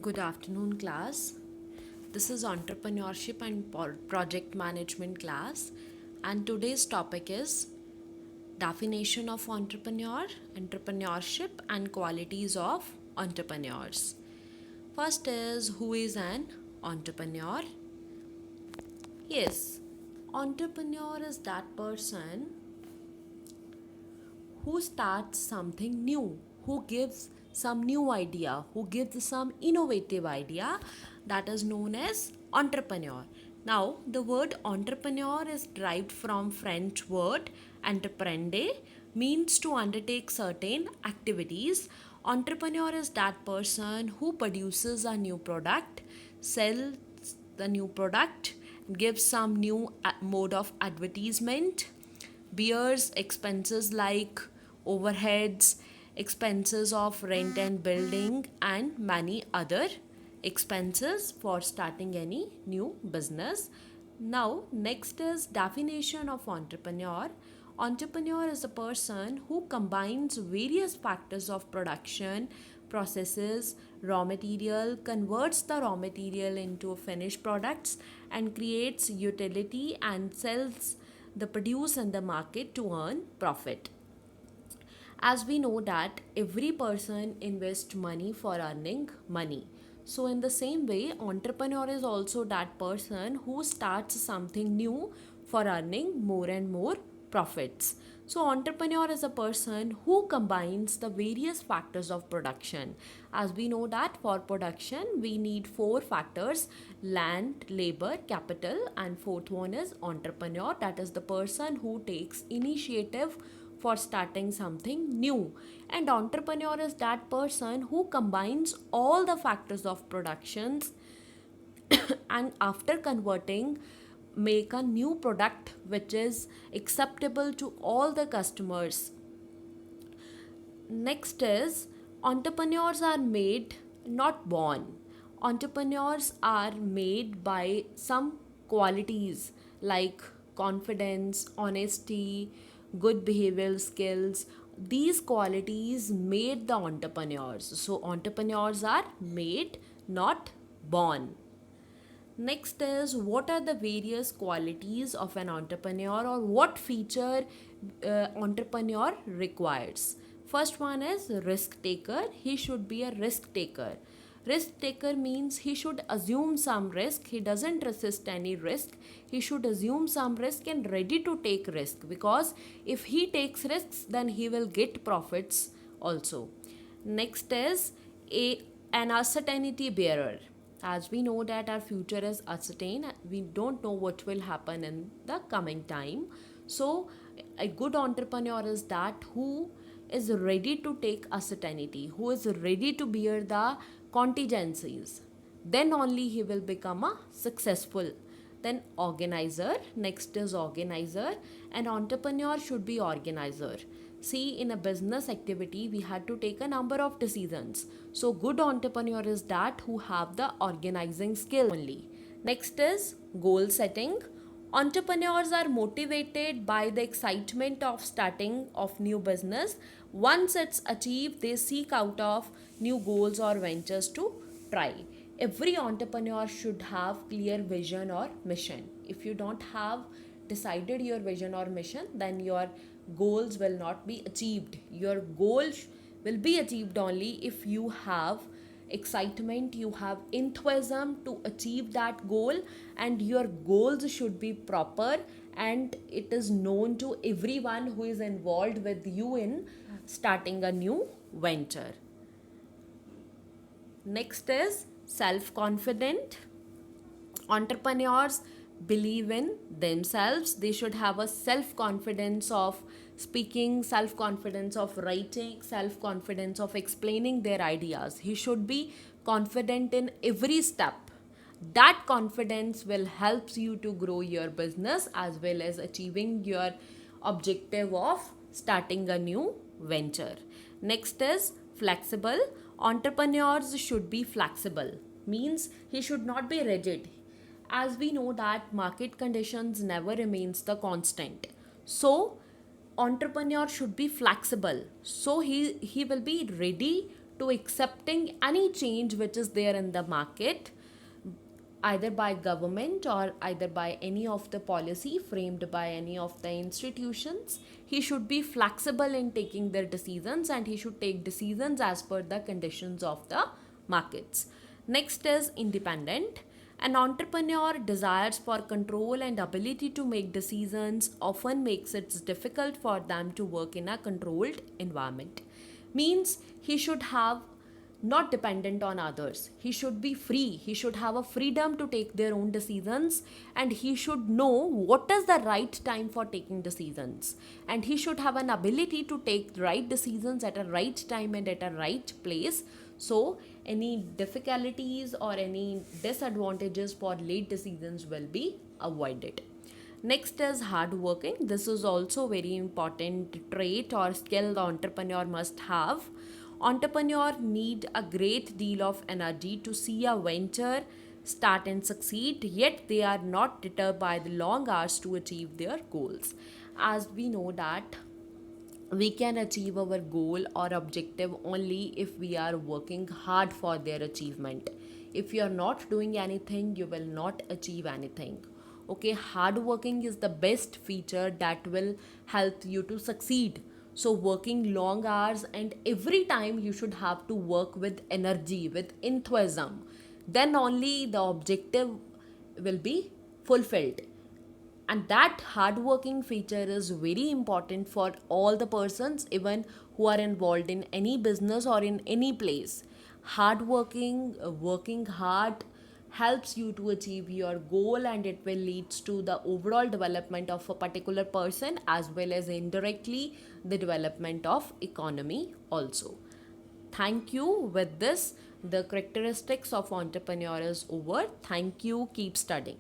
Good afternoon, class. This is Entrepreneurship and Project Management class, and today's topic is definition of entrepreneurship, and qualities of entrepreneurs. First is, who is an entrepreneur? Yes, entrepreneur is that person who starts something new, who gives some new idea, who gives some innovative idea, that is known as entrepreneur. Now, the word entrepreneur is derived from French word entreprendre, means to undertake certain activities. Entrepreneur is that person who produces a new product, sells the new product, gives some new mode of advertisement, bears expenses like overheads, expenses of rent and building, and many other expenses for starting any new business. Now, next is definition of entrepreneur. Entrepreneur is a person who combines various factors of production, processes, raw material, converts the raw material into finished products, and creates utility and sells the produce in the market to earn profit. As we know that every person invests money for earning money, so in the same way entrepreneur is also that person who starts something new for earning more and more profits. So entrepreneur is a person who combines the various factors of production. As we know that for production we need four factors: land, labor, capital, and fourth one is entrepreneur, that is the person who takes initiative for starting something new. And entrepreneur is that person who combines all the factors of productions and after converting make a new product which is acceptable to all the customers. Next is, entrepreneurs are made, not born. Entrepreneurs are made by some qualities like confidence, honesty, good behavioral skills. These qualities made the entrepreneurs. So, entrepreneurs are made, not born. Next is, what are the various qualities of an entrepreneur, or what feature entrepreneur requires? First one is risk taker. He should be a risk taker. Risk taker means he should assume some risk. He doesn't resist any risk. He should assume some risk and ready to take risk, because if he takes risks then he will get profits also. Next is an uncertainty bearer. As we know that our future is uncertain, we don't know what will happen in the coming time. So a good entrepreneur is that who is ready to take uncertainty, who is ready to bear the contingencies. Then only he will become a successful. Then organizer. Next is organizer. An entrepreneur should be organizer. See, in a business activity we had to take a number of decisions, so good entrepreneur is that who have the organizing skill only. Next is goal setting. Entrepreneurs are motivated by the excitement of starting of new business. Once it's achieved, they seek out of new goals or ventures to try. Every entrepreneur should have clear vision or mission. If you don't have decided your vision or mission, then your goals will not be achieved. Your goals will be achieved only if you have excitement, you have enthusiasm to achieve that goal, and your goals should be proper and it is known to everyone who is involved with you in starting a new venture. Next is self confident. Entrepreneurs believe in themselves. They should have a self confidence of speaking, self confidence of writing, self confidence of explaining their ideas. He should be confident in every step. That confidence will help you to grow your business as well as achieving your objective of starting a new venture. Next is flexible. Entrepreneurs should be flexible, means he should not be rigid. As we know that market conditions never remains the constant, so entrepreneur should be flexible, so he will be ready to accepting any change which is there in the market, either by government or either by any of the policy framed by any of the institutions. He should be flexible in taking their decisions, and he should take decisions as per the conditions of the markets. Next is independent. An entrepreneur desires for control and ability to make decisions often makes it difficult for them to work in a controlled environment. Means he should have not dependent on others. He should be free. He should have a freedom to take their own decisions, and he should know what is the right time for taking decisions. And he should have an ability to take right decisions at a right time and at a right place. So, any difficulties or any disadvantages for late decisions will be avoided. Next is hardworking. This is also very important trait or skill the entrepreneur must have. Entrepreneur need a great deal of energy to see a venture start and succeed, yet they are not deterred by the long hours to achieve their goals. As we know that we can achieve our goal or objective only if we are working hard for their achievement. If you are not doing anything, you will not achieve anything. Okay, hard working is the best feature that will help you to succeed. So working long hours, and every time you should have to work with energy, with enthusiasm, then only the objective will be fulfilled. And that hardworking feature is very important for all the persons, even who are involved in any business or in any place. Hardworking, working hard helps you to achieve your goal, and it will leads to the overall development of a particular person, as well as indirectly the development of economy also. Thank you. With this, the characteristics of entrepreneur is over. Thank you. Keep studying.